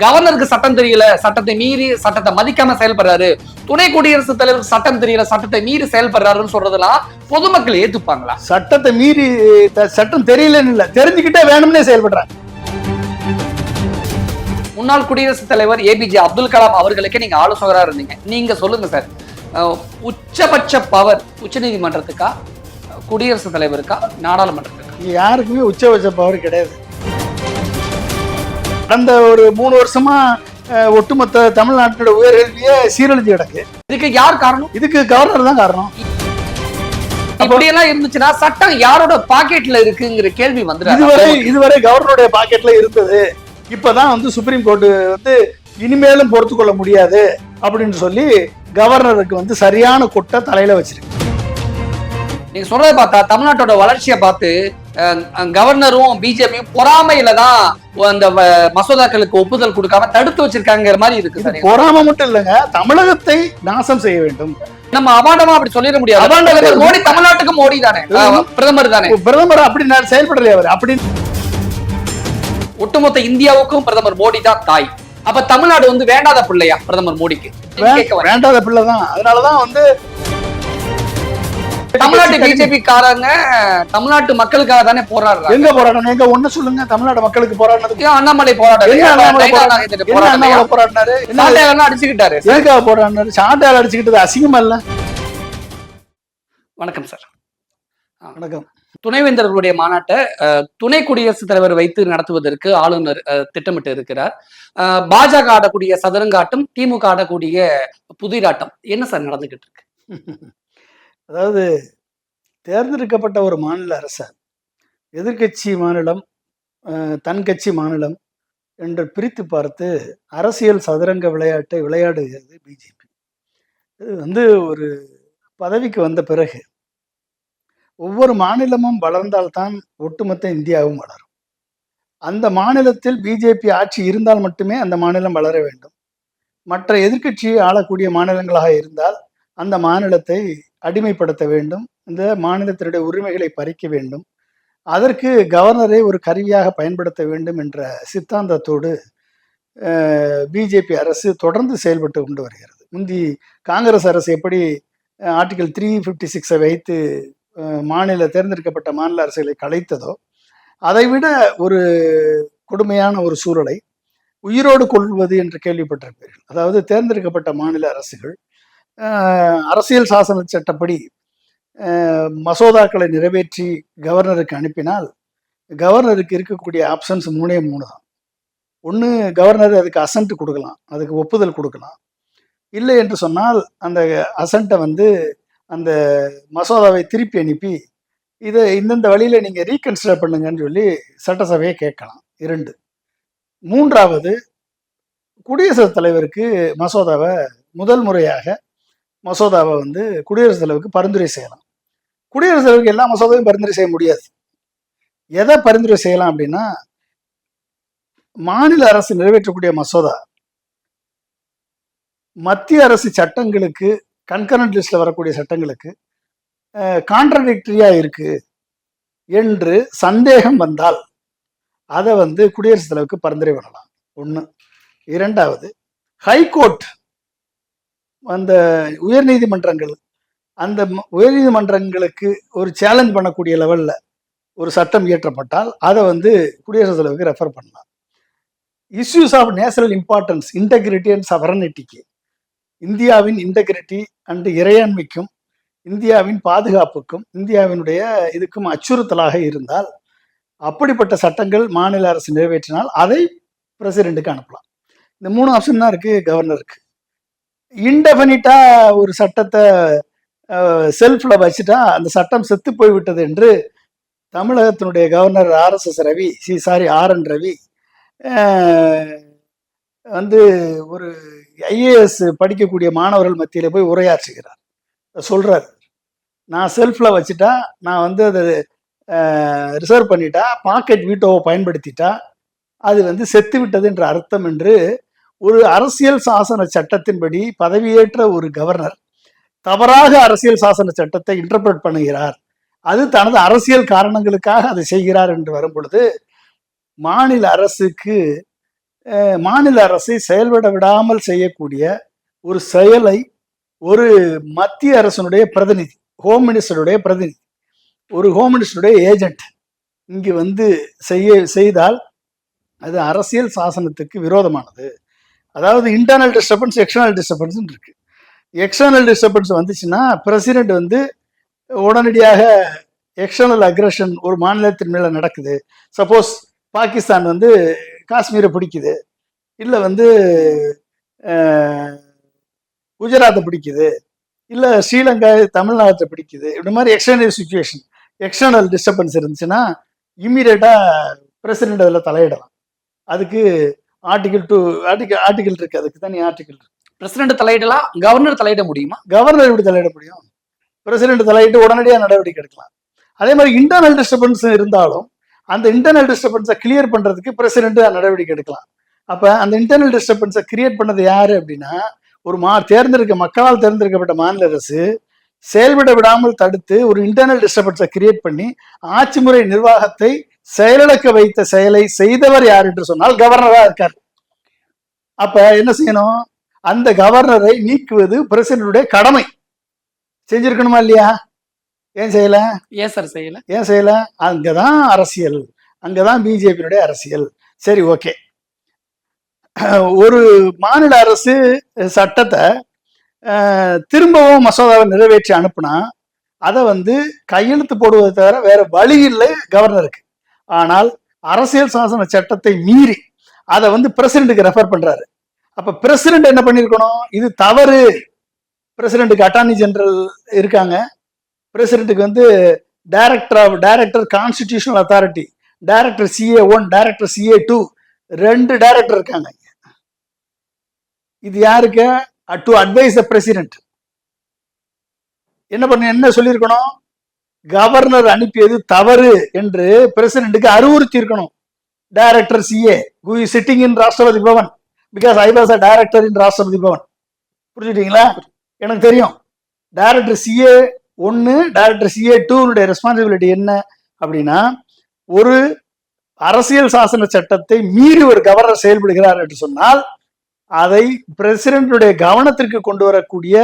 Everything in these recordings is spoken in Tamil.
கவர்னருக்கு சட்டம் தெரியல, சட்டத்தை மீறி சட்டத்தை மதிக்காம செயல்படுறாரு, துணை குடியரசுத் தலைவருக்கு சட்டம் தெரியல, சட்டத்தை மீறி செயல்படுறாருன்னு சொல்றதெல்லாம் பொதுமக்கள் ஏத்துப்பாங்களா? சட்டத்தை மீறி சட்டம் தெரியலன்னு இல்ல, தெரிஞ்சுக்கிட்டே வேணும்னே செயல்படுறாங்க. முன்னாள் குடியரசுத் தலைவர் ஏபிஜே அப்துல் கலாம் அவர்களுக்கே நீங்க ஆலோசகரா இருந்தீங்க. நீங்க சொல்லுங்க சார், உச்சபட்ச பவர் உச்ச நீதிமன்றத்துக்கா, குடியரசுத் தலைவருக்கா, நாடாளுமன்றத்துக்கா? யாருக்குமே உச்சபட்ச பவர் கிடையாது. கடந்த ஒரு 3 வருஷமா ஒட்டுமொத்த தமிழ்நாட்டோட உயர்கல்வியே சீரழிஞ்சு கிடக்கு. இதுக்கு யார் காரணம்? இதுக்கு கவர்னர் தான் காரணம். இப்படி எல்லாம் இருந்துச்சுன்னா சட்டம் யாரோட பாக்கெட்ல இருக்குங்கிற கேள்வி வந்து இதுவரை கவர்னருடைய பாக்கெட்ல இருந்தது. இப்பதான் சுப்ரீம் கோர்ட் இனிமேலும் பொறுத்து கொள்ள முடியாது அப்படின்னு சொல்லி கவர்னருக்கு சரியான கொட்டை தலையில வச்சிருக்கு. நீங்க சொல்றதை பார்த்தா தமிழ்நாட்டோட வளர்ச்சியை பார்த்து கவர்னரும் பிஜேபியும் பொறாமையில தான் அந்த மசோதாக்களுக்கு ஒப்புதல் கொடுக்காம தடுத்து வச்சிருக்காங்கிற மாதிரி இருக்கு. பொறாமை மட்டும் இல்லைங்க, தமிழகத்தை நாசம் செய்ய வேண்டும். நம்ம அபாண்டமா அப்படி சொல்லிட முடியாது. மோடி தமிழ்நாட்டுக்கு மோடி தானே, பிரதமர் தானே. பிரதமர் அப்படி செயல்படலையே அவர். அப்படி ஒட்டுமொத்த இந்தியாவுக்கும் பிரதமர் மோடி தான் தாய். அப்ப தமிழ்நாடு வேண்டாத பிள்ளையா பிரதமர் மோடிக்கு? வேண்டாத பிள்ளை தான். அதனாலதான் தமிழ்நாட்டு பிஜேபி காரங்க தமிழ்நாட்டு மக்களுக்காக தானே போராடுறாங்க. எங்க போராடணும்? எங்க ஒண்ணு சொல்லுங்க. தமிழ்நாடு மக்களுக்கு போராடினதுக்கு அண்ணாமலை போராடினாரு, அடிச்சுக்கிட்டாரு. எதுக்காக போராடினாரு? சாட்டையால அடிச்சுக்கிட்டது அசிங்கமா இல்ல? வணக்கம் சார். வணக்கம். துணைவேந்தர்களுடைய மாநாட்டை துணை குடியரசுத் தலைவர் வைத்து நடத்துவதற்கு ஆளுநர் திட்டமிட்டு இருக்கிறார். பாஜக ஆடக்கூடிய சதுரங்காட்டம், திமுக ஆடக்கூடிய புதிராட்டம் என்ன சார் நடந்துகிட்டு இருக்கு? அதாவது தேர்ந்தெடுக்கப்பட்ட ஒரு மாநில அரசர் எதிர்கட்சி மாநிலம், தன் கட்சி மாநிலம் என்று பிரித்து பார்த்து அரசியல் சதுரங்க விளையாட்டை விளையாடுகிறது பிஜேபி. இது ஒரு பதவிக்கு வந்த பிறகு ஒவ்வொரு மாநிலமும் வளர்ந்தால்தான் ஒட்டுமொத்த இந்தியாவும் வளரும். அந்த மாநிலத்தில் பிஜேபி ஆட்சி இருந்தால் மட்டுமே அந்த மாநிலம் வளர வேண்டும். மற்ற எதிர்கட்சியை ஆளக்கூடிய மாநிலங்களாக இருந்தால் அந்த மாநிலத்தை அடிமைப்படுத்த வேண்டும், இந்த மாநிலத்தினுடைய உரிமைகளை பறிக்க வேண்டும், அதற்கு கவர்னரை ஒரு கருவியாக பயன்படுத்த வேண்டும் என்ற சித்தாந்தத்தோடு பிஜேபி அரசு தொடர்ந்து செயல்பட்டு கொண்டு வருகிறது. முந்தி காங்கிரஸ் அரசு எப்படி ஆர்டிகல் 356 வைத்து தேர்ந்தெடுக்கப்பட்ட மாநில அரசுகளை கலைத்ததோ, அதைவிட ஒரு கொடுமையான ஒரு சூழலை உயிரோடு கொள்வது என்று கேள்விப்பட்டிருப்பீர்கள். அதாவது தேர்ந்தெடுக்கப்பட்ட மாநில அரசுகள் அரசியல் சாசன சட்டப்படி மசோதாக்களை நிறைவேற்றி கவர்னருக்கு அனுப்பினால் கவர்னருக்கு இருக்கக்கூடிய ஆப்ஷன்ஸ் 3 தான். ஒன்று, கவர்னர் அதுக்கு அசன்ட் கொடுக்கலாம், அதுக்கு ஒப்புதல் கொடுக்கலாம். இல்லை என்று சொன்னால் அந்த அசன்ட்டை அந்த மசோதாவை திருப்பி அனுப்பி இதை இந்தந்த வழியில நீங்க ரீகன்சிடர் பண்ணுங்கன்னு சொல்லி சட்டசபையை கேட்கலாம். 2. 3வது, குடியரசுத் தலைவருக்கு முதல் முறையாக மசோதாவை குடியரசுத் தலைவருக்கு பரிந்துரை செய்யலாம். குடியரசுத் தலைவருக்கு எல்லா மசோதாவையும் பரிந்துரை செய்ய முடியாது. எதை பரிந்துரை செய்யலாம் அப்படின்னா, மாநில அரசு நிறைவேற்றக்கூடிய மசோதா மத்திய அரசு சட்டங்களுக்கு, கன்கரண்ட் லிஸ்ட்ல வரக்கூடிய சட்டங்களுக்கு கான்ட்ரடிக்டரியா இருக்கு என்று சந்தேகம் வந்தால் அதை குடியரசுத் தலைவருக்கு பரிந்துரை பண்ணலாம். 1. 2வது, ஹைகோர்ட், அந்த உயர்நீதிமன்றங்கள், அந்த உயர்நீதிமன்றங்களுக்கு ஒரு சேலஞ்ச் பண்ணக்கூடிய லெவல்ல ஒரு சட்டம் இயற்றப்பட்டால் அதை குடியரசுத் தலைவருக்கு ரெஃபர் பண்ணலாம். Issues of national importance, integrity and சவரனிட்டிக்கு, இந்தியாவின் இன்டெகிரிட்டி அண்ட் இறையாண்மைக்கும் இந்தியாவின் பாதுகாப்புக்கும் இந்தியாவினுடைய இதுக்கும் அச்சுறுத்தலாக இருந்தால் அப்படிப்பட்ட சட்டங்கள் மாநில அரசு நிறைவேற்றினால் அதை பிரசிடென்ட்டுக்கு அனுப்பலாம். இந்த 3 ஆப்ஷன் தான் இருக்கு கவர்னருக்கு. இன்டெஃபினிட்டா ஒரு சட்டத்தை செல்ஃப்ல வச்சுட்டா அந்த சட்டம் செத்து போய்விட்டது என்று தமிழகத்தினுடைய கவர்னர் ஆர்.என். ரவி ஒரு ஐஏஎஸ் படிக்கக்கூடிய மாணவர்கள் மத்தியில போய் உரையாற்றுகிறார். சொல்றாரு, நான் செல்ஃப்ல வச்சுட்டா, நான் அதை ரிசர்வ் பண்ணிட்டா, பாக்கெட் வீட்டோவை பயன்படுத்திட்டா அது செத்து விட்டது என்ற அர்த்தம் என்று ஒரு அரசியல் சாசன சட்டத்தின்படி பதவியேற்ற ஒரு கவர்னர் தவறாக அரசியல் சாசன சட்டத்தை இன்டர்பிரட் பண்ணுகிறார். அது தனது அரசியல் காரணங்களுக்காக அதை செய்கிறார் என்று வரும் பொழுது மாநில அரசுக்கு மாநில அரசை செயல்பட விடாமல் செய்யக்கூடிய ஒரு செயலை ஒரு மத்திய அரசனுடைய பிரதிநிதி, ஹோம் மினிஸ்டருடைய பிரதிநிதி, ஒரு ஹோம் மினிஸ்டருடைய ஏஜென்ட் இங்கு வந்து செய்தால் அது அரசியல் சாசனத்துக்கு விரோதமானது. அதாவது இன்டர்னல் டிஸ்டர்பன்ஸ், எக்ஸ்டர்னல் டிஸ்டர்பன்ஸ் இருக்கு. எக்ஸ்டர்னல் டிஸ்டர்பன்ஸ் வந்துச்சுன்னா பிரசிடென்ட் வந்து உடனடியாக எக்ஸ்டர்னல் அக்ரஷன் ஒரு மாநிலத்தின் மேல நடக்குது. சப்போஸ் பாகிஸ்தான் வந்து காஷ்மீரை பிடிக்குது, இல்லை வந்து குஜராத்தை பிடிக்குது, இல்லை ஸ்ரீலங்கா தமிழ்நாட்டை பிடிக்குது, இப்படி மாதிரி எக்ஸ்டர்னல் சுச்சுவேஷன், எக்ஸ்டர்னல் டிஸ்டர்பன்ஸ் இருந்துச்சுன்னா இம்மீடியட்டா பிரசிடென்ட் அதில் தலையிடலாம். அதுக்கு ஆர்டிகல் இருக்கு, அதுக்கு தனி ஆர்டிகல் இருக்கு. பிரசிடென்ட் தலையிடலாம், கவர்னர் தலையிட முடியுமா? கவர்னர் எப்படி தலையிட முடியும்? பிரசிடென்ட் தலையிட்டு உடனடியாக நடவடிக்கை எடுக்கலாம். அதே மாதிரி இன்டர்னல் டிஸ்டர்பன்ஸ் இருந்தாலும் அந்த இன்டர்னல் டிஸ்டர்பன்ஸை கிளியர் பண்றதுக்கு பிரசிடென்ட் நடவடிக்கை எடுக்கலாம். அப்ப அந்த இன்டர்னல் டிஸ்டர்பன்ஸை கிரியேட் பண்ணது யாரு அப்படின்னா ஒரு மக்களால் தேர்ந்தெடுக்கப்பட்ட மாநில அரசு செயல்பட விடாமல் தடுத்து ஒரு இன்டர்னல் டிஸ்டர்பன்ஸை கிரியேட் பண்ணி ஆட்சி முறை நிர்வாகத்தை செயலிழக்க வைத்த செயலை செய்தவர் யார் என்று சொன்னால் கவர்னரா இருக்கார். அப்ப என்ன செய்யணும்? அந்த கவர்னரை நீக்குவது பிரசிடென்டுடைய கடமை. செஞ்சிருக்கணுமா இல்லையா? ஏன் செய்யல? ஏன் செய்யல? அங்கதான் அரசியல், அங்கதான் பிஜேபியினுடைய அரசியல். சரி, ஓகே. ஒரு மாநில அரசு சட்டத்தை திரும்பவும் மசோதாவை நிறைவேற்றி அனுப்புனா அதை வந்து கையெழுத்து போடுவதை தவிர வேற வழி இல்லை கவர்னருக்கு. ஆனால் அரசியல் சாசன சட்டத்தை மீறி அதை வந்து பிரசிடென்ட்டுக்கு ரெஃபர் பண்றாரு. அப்ப பிரசிடென்ட் என்ன பண்ணிருக்கணும்? இது தவறு. பிரசிடென்ட்டுக்கு அட்டார்னி ஜெனரல் இருக்காங்க, பிரசிடென்ட்டுக்கு வந்து director constitutional authority, director CA1, director CA2, 2 director இருக்காங்க. இது யாருக்கு? To advise the president. என்ன சொல்லியிருக்கணும்? கவர்னர் அனுப்பியது தவறு என்று பிரசிடென்ட்டுக்கு அறிவுறுத்தி இருக்கணும். Director CA who is sitting in Rashtrapati Bhavan, because I was a director in Rashtrapati Bhavan. புரிஞ்சுட்டீங்களா? எனக்கு தெரியும் director CA1, director CA2 responsibility என்ன அப்படின்னா, ஒரு அரசியல் சாசன சட்டத்தை மீறி ஒரு கவர்னர் செயல்படுகிறார் என்று சொன்னால் அதை பிரசிடென்டுடைய கவனத்திற்கு கொண்டு வரக்கூடிய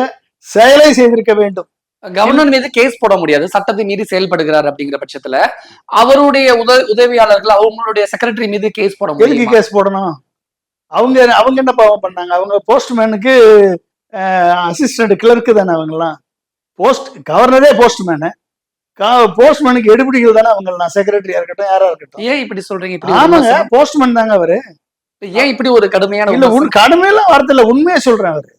செயலை செய்திருக்க வேண்டும். கவர்னர் மீது கேஸ் போட முடியாது, சட்டத்தை மீறி செயல்படுகிறார் அப்படிங்கிற பட்சத்துல அவருடைய உதவியாளர்கள் அவங்களுடைய செக்ரட்டரி மீது கேஸ் போட முடியும். எதுக்கு கேஸ் போடணும்? அவங்க என்ன பாவம் பண்ணாங்க? அவங்க போஸ்ட்மேனுக்கு அசிஸ்டன்ட் கிளர்க்கு தானே அவங்கெல்லாம். கவர்னரே போஸ்ட்மேனு, போஸ்ட்மேனுக்கு எடுபிடிகள் தானே அவங்க. செக்ரட்டரியா இருக்கட்டும், யாரா இருக்கட்டும். ஏன் இப்படி சொல்றீங்க? ஆமாங்க, போஸ்ட்மேன் தாங்க அவரு. ஏன் இப்படி ஒரு கடுமையான? இல்ல, கடுமையெல்லாம் வார்த்தை இல்ல, உண்மையை சொல்றேன். அவரு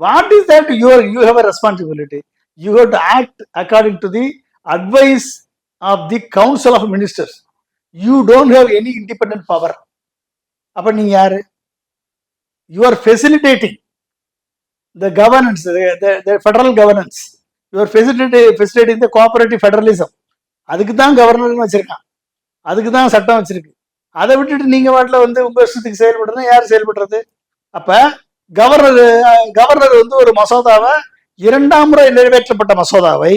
what is that? You have a responsibility. You have to act according to the advice of the council of ministers. You don't have any independent power. அப்ப நீங்க யாரு? You are facilitating the governance, the federal governance. You are facilitating the cooperative federalism. அதுக்கு தான் கவர்னர் வச்சிருக்கான், அதுக்கு தான் சட்டம் வச்சிருக்கு. அதை விட்டுட்டு நீங்க வாட்டில வந்து உங்க இஷ்டத்துக்கு செயல்படுறது யார் செயல்படுறது? அப்ப கவர்னர் வந்து ஒரு மசோதாவை, 2ஆம் முறை நிறைவேற்றப்பட்ட மசோதாவை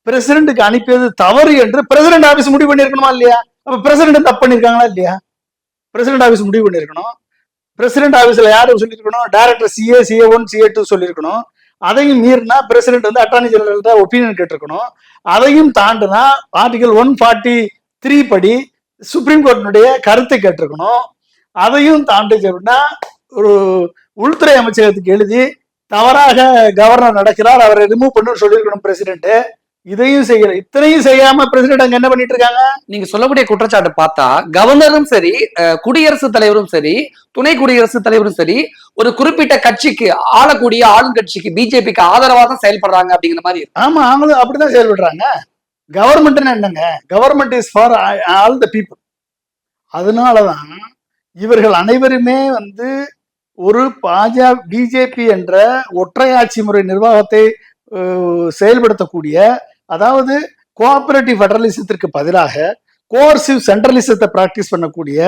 பிரசிடென்ட்டுக்கு அனுப்பியது தவறு என்று பிரசிடென்ட் ஆபீஸ் முடிவு பண்ணிருக்கணுமா இல்லையா? அப்ப பிரசிடென்ட் தப்பு பண்ணிருக்காங்களா இல்லையா? பிரசிடென்ட் ஆபீஸ் முடிவு பண்ணிருக்கணும். பிரசிடென்ட் ஆபீஸ்ல யாரும் சொல்லியிருக்கணும்? டைரக்டர் CA1, CA2 சொல்லியிருக்கணும். அதையும் மீறினா பிரசிடென்ட் வந்து அட்டார்னி ஜெனரல்கிட்ட ஒப்பீனியன் கேட்டிருக்கணும். அதையும் தாண்டினா ஆர்டிகல் 143 படி சுப்ரீம் கோர்ட்டினுடைய கருத்தை கேட்டிருக்கணும். அதையும் தாண்டி அப்படின்னா ஒரு உள்துறை அமைச்சகத்துக்கு எழுதி தவறாக கவர்னர் நடக்கிறார், அவரை ரிமூவ் பண்ணு சொல்லியிருக்கணும் பிரசிடென்ட். இதையும் செய்யல. இத்தனையும் செய்யாம பிரசிடென்ட் அங்க என்ன பண்ணிட்டு இருக்காங்க? நீங்க சொல்லக்கூடிய குற்றச்சாட்டு பார்த்தா கவர்னரும் சரி, குடியரசுத் தலைவரும் சரி, துணை குடியரசுத் தலைவரும் சரி, ஒரு குறிப்பிட்ட கட்சிக்கு, ஆளக்கூடிய ஆளுங்கட்சிக்கு, பிஜேபிக்கு ஆதரவா தான் செயல்படுறாங்க அப்படிங்கிற மாதிரி. ஆமா, அவங்களும் அப்படிதான் செயல்படுறாங்க. கவர்மெண்ட்னா என்னங்க? Government is for all the people. அதனாலதான் இவர்கள் அனைவருமே வந்து ஒரு பிஜேபி என்ற ஒற்றையாட்சி முறை நிர்வாகத்தை செயல்படுத்தக்கூடிய, அதாவது கோஆபரேட்டிவ் ஃபெடரலிசத்திற்கு பதிலாக கோர்சிவ் சென்ட்ரலிசத்தை பிராக்டிஸ் பண்ணக்கூடிய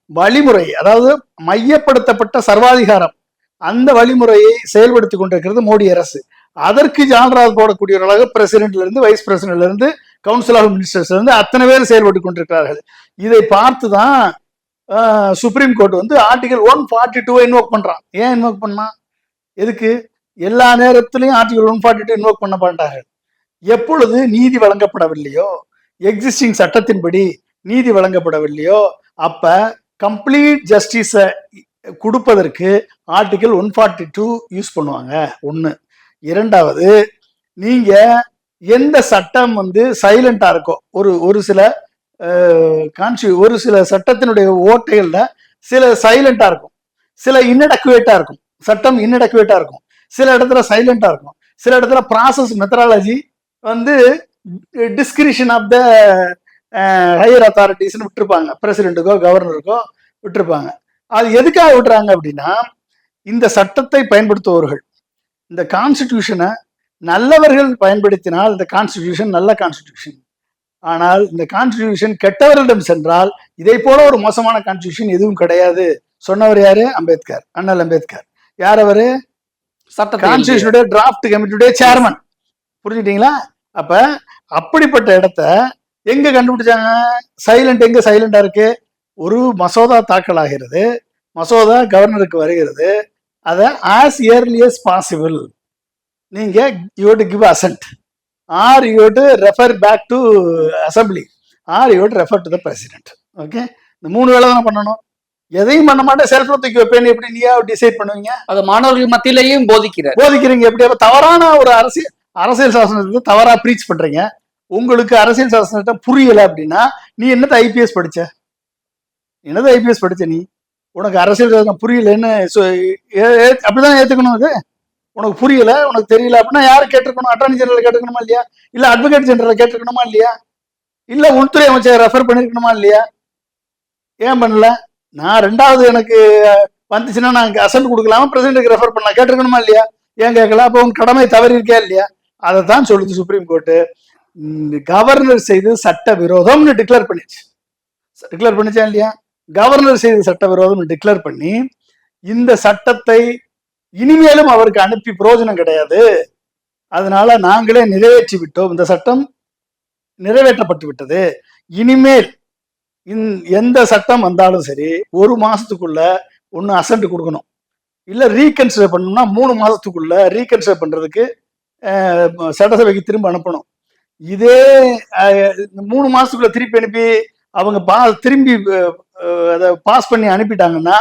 வழிமுறை, அதாவது மையப்படுத்தப்பட்ட சர்வாதிகாரம், அந்த வழிமுறையை செயல்படுத்தி கொண்டிருக்கிறது மோடி அரசு. அதற்கு ஜால்ராத் போடக்கூடியவர்களாக பிரசிடென்ட்ல இருந்து, வைஸ் பிரசிடென்ட்ல இருந்து, கவுன்சில் ஆஃப் மினிஸ்டர்ஸ்ல இருந்து அத்தனை பேர் செயல்பட்டு கொண்டிருக்கிறார்கள். இதை பார்த்துதான் சுப்ரீம் கோர்ட் வந்து ஆர்டிகல் 142 இன்வோக் பண்றான். ஏன் இன்வோக் பண்ணான்? எதுக்கு? எல்லா நேரத்திலையும் ஆர்டிகல் 142 இன்வோக் பண்ண மாட்டாங்க. எப்பொழுது நீதி வழங்கப்படவில்லையோ, எக்ஸிஸ்டிங் சட்டத்தின்படி நீதி வழங்கப்படவில்லையோ, அப்ப கம்ப்ளீட் ஜஸ்டிஸ கொடுப்பதற்கு ஆர்டிகல் 142 யூஸ் பண்ணுவாங்க. ஒண்ணு. இரண்டாவது, நீங்க எந்த சட்டம் வந்து சைலண்டா இருக்கோ, ஒரு சில ஒரு சில சட்டத்தினுடைய ஓட்டைகள்ல சில சைலண்டா இருக்கும், சில இன்னடக்குவேட்டா இருக்கும், சட்டம் இன்னடக்குவேட்டா இருக்கும், சில இடத்துல சைலண்டா இருக்கும், சில இடத்துல ப்ராசஸ் மெத்தடாலஜி வந்து டிஸ்கிரிஷன் ஆஃப் த ஹையர் அத்தாரிட்டிஸ்னு விட்டுருப்பாங்க, பிரசிடென்ட்டுக்கோ கவர்னருக்கோ விட்டுருப்பாங்க. அது எதுக்காக விட்டுறாங்க அப்படின்னா, இந்த சட்டத்தை பயன்படுத்துபவர்கள், இந்த கான்ஸ்டிடியூஷனை நல்லவர்கள் பயன்படுத்தினால் இந்த கான்ஸ்டிடியூஷன் நல்ல கான்ஸ்டிடியூஷன். ஆனால் இந்த கான்ஸ்டிடியூஷன் கெட்டவர்களிடம் சென்றால் இதை போல ஒரு மோசமான கான்ஸ்டிடியூஷன் எதுவும் கிடையாது. சொன்னவர் யாரு? அம்பேத்கர், அண்ணல் அம்பேத்கர். யார் அவரு? கான்ஸ்டிடியூஷனுடைய டிராஃப்ட் கமிட்டியுடைய சேர்மன். புரிஞ்சுட்டீங்களா? அப்ப அப்படிப்பட்ட இடத்த எங்க கண்டுபிடிச்சாங்க? சைலண்ட். எங்க சைலண்டா இருக்கு? ஒரு மசோதா தாக்கல் ஆகிறது, மசோதா கவர்னருக்கு வருகிறது, அதை ஆஸ் இயர்லி as பாசிபிள் நீங்க you to give assent, or you to refer back to assembly, or you to refer to the president. Okay, இந்த 3 வேலை தான் பண்ணணும். எதையும் பண்ண மாட்டேன், செல்ஃப் தூக்கி வைப்பேன்னு எப்படி நீயா டிசைட் பண்ணுவீங்க? அது மாணவர்கள் மத்தியிலையும் போதிக்கிறீங்க. எப்படி? அப்ப தவறான ஒரு அரசியல் சாசனத்தை தவறா ப்ரீச் பண்றீங்க. உங்களுக்கு அரசியல் சாசனத்தை புரியல அப்படின்னா நீ என்னது ஐபிஎஸ் படிச்ச? என்னது ஐபிஎஸ் படிச்ச நீ? உனக்கு அரசியல் சாசனம் புரியலன்னு அப்படிதான் ஏத்துக்கணும். அது உனக்கு புரியல, உனக்கு தெரியல அப்படின்னா யாரு கேட்டிருக்கணும்? அட்டார்னி ஜெனரல் கேட்டுக்கணுமா இல்லையா? இல்ல அட்வொகேட் ஜெனரல் கேட்டிருக்கணுமா இல்லையா? இல்ல உள்துறை அமைச்சர் ரெஃபர் பண்ணிருக்கணுமா இல்லையா? ஏன் பண்ணல? நான் 2வது எனக்கு வந்துச்சுன்னா நான் அசென்ட் கொடுக்கலாமா, பிரசிடென்ட்டுக்கு ரெஃபர் பண்ணலாம், கேட்டிருக்கணுமா இல்லையா? ஏன் கேட்கல? அப்போ உங்க கடமை தவறி இருக்கா இல்லையா? அதை தான் சொல்லுது சுப்ரீம் கோர்ட்டு. கவர்னர் செய்து சட்ட விரோதம்னு டிக்ளேர் பண்ணிச்சு. டிக்ளேர் பண்ணிச்சா இல்லையா? கவர்னர் செய்து சட்ட விரோதம்னு டிக்ளேர் பண்ணி இந்த சட்டத்தை இனிமேலும் அவருக்கு அனுப்பி பிரயோஜனம் கிடையாது, அதனால நாங்களே நிறைவேற்றி விட்டோம், இந்த சட்டம் நிறைவேற்றப்பட்டு விட்டது, இனிமேல் எந்த சட்டம் வந்தாலும் சரி 1 மாசத்துக்குள்ள ஒன்னு அசென்ட் கொடுக்கணும், இல்ல ரீகன்சிடர் பண்ணணும்னா 3 மாசத்துக்குள்ள ரீகன்சிடர் பண்றதுக்கு சட்டசபைக்கு திரும்ப அனுப்பணும். இதே 3 மாசத்துக்குள்ள திருப்பி அனுப்பி அவங்க திரும்பி அதை பாஸ் பண்ணி அனுப்பிட்டாங்கன்னா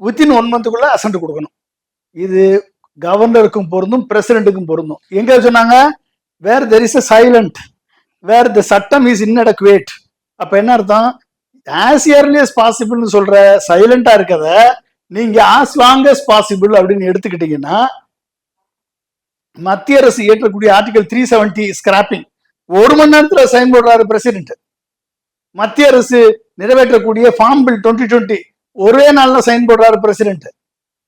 வித்தின் 1 மந்த்துக்குள்ள அசென்ட் கொடுக்கணும். இது கவர்னருக்கும் பொருந்தும், பிரசிடென்ட்டுக்கும் பொருந்தும். எங்க சொன்னாங்க? Where there is a silent, where the சட்டம் இஸ் inadequate. அப்ப என்ன அர்த்தம்? ஆஸ் இயர்லி as பாசிபிள்னு சொல்ற சைலண்டா இருக்கத நீங்க ஆஸ் லாங் as பாசிபிள் அப்படின்னு எடுத்துக்கிட்டீங்கன்னா, மத்திய அரசு இயற்றக்கூடிய ஆர்டிகல் 370 ஸ்கிராப்பிங் 1 மணி நேரத்துல சைன் போடுறாரு பிரசிடென்ட். மத்திய அரசு நிறைவேற்றக்கூடிய ஃபார்ம் பில் 2020 ஒரே நாள்ல சைன் போடுறாரு பிரசிடென்ட்.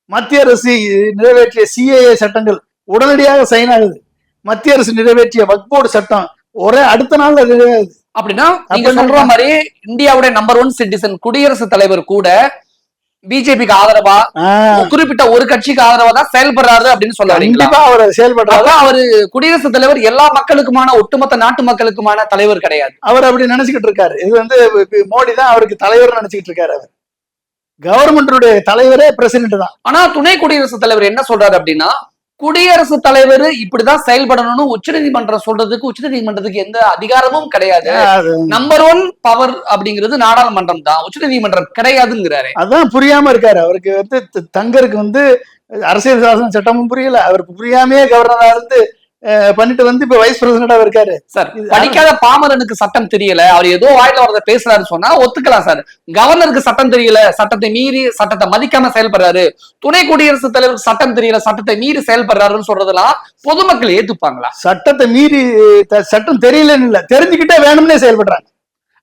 மத்திய அரசு நிறைவேற்றிய சிஏஏ சட்டங்கள் உடனடியாக சைன் ஆகுது. மத்திய அரசு நிறைவேற்றிய வக்ஃப் போர்டு சட்டம் ஒரே அடுத்த நாள்ல நிறைவேறுது. அப்படின்னா நீங்க சொல்ற மாதிரி இந்தியாவுடைய நம்பர் 1 சிட்டிசன் குடியரசுத் தலைவர் கூட பிஜேபிக்கு ஆதரவா குறிப்பிட்ட ஒரு கட்சிக்கு ஆதரவா தான் செயல்படுறாரு அப்படின்னு சொல்ல வரீங்களா? அவர் செயல்படுறாரு. அவரு குடியரசுத் தலைவர் எல்லா மக்களுக்குமான, ஒட்டுமொத்த நாட்டு மக்களுக்குமான தலைவர் கிடையாது. அவர் அப்படி நினைச்சுக்கிட்டு இருக்காரு. இது வந்து மோடி தான் அவருக்கு தலைவர் நினைச்சுக்கிட்டு இருக்காரு. அவர் கவர்மெண்டுடைய தலைவரே பிரசிடென்ட் தான். ஆனா துணை குடியரசுத் தலைவர் என்ன சொல்றாரு அப்படின்னா, குடியரசுத் தலைவர் இப்படிதான் செயல்படணும்னு உச்சநீதிமன்றம் சொல்றதுக்கு உச்சநீதிமன்றத்துக்கு எந்த அதிகாரமும் கிடையாது. நம்பர் 1 பவர் அப்படிங்கிறது நாடாளுமன்றம் தான், உச்சநீதிமன்றம் கிடையாதுங்கிறாரு. அதான் புரியாம இருக்காரு. அவருக்கு வந்து தங்கருக்கு வந்து அரசியல் சாசன சட்டமும் புரியல, அவருக்கு புரியாமே கவர்னரா இருந்து பண்ணிட்டு வந்து இப்ப வைஸ் பிரசிடண்டா இருக்காரு. சார், படிக்காத பாமரனுக்கு சட்டம் தெரியல, அவர் ஏதோ வாயில வரத பேசுறாருன்னு சொன்னா ஒத்துக்கலாம் சார். கவர்னருக்கு சட்டம் தெரியல, சட்டத்தை மீறி சட்டத்தை மதிக்காம செயல்படுறாரு. துணை குடியரசுத் தலைவருக்கு சட்டம் தெரியல, சட்டத்தை மீறி செயல்படுறாருன்னு சொல்றதெல்லாம் பொதுமக்கள் ஏத்துப்பாங்களா? சட்டத்தை மீறி சட்டம் தெரியலன்னு இல்ல, தெரிஞ்சுக்கிட்டே வேணும்னே செயல்படுறாங்க.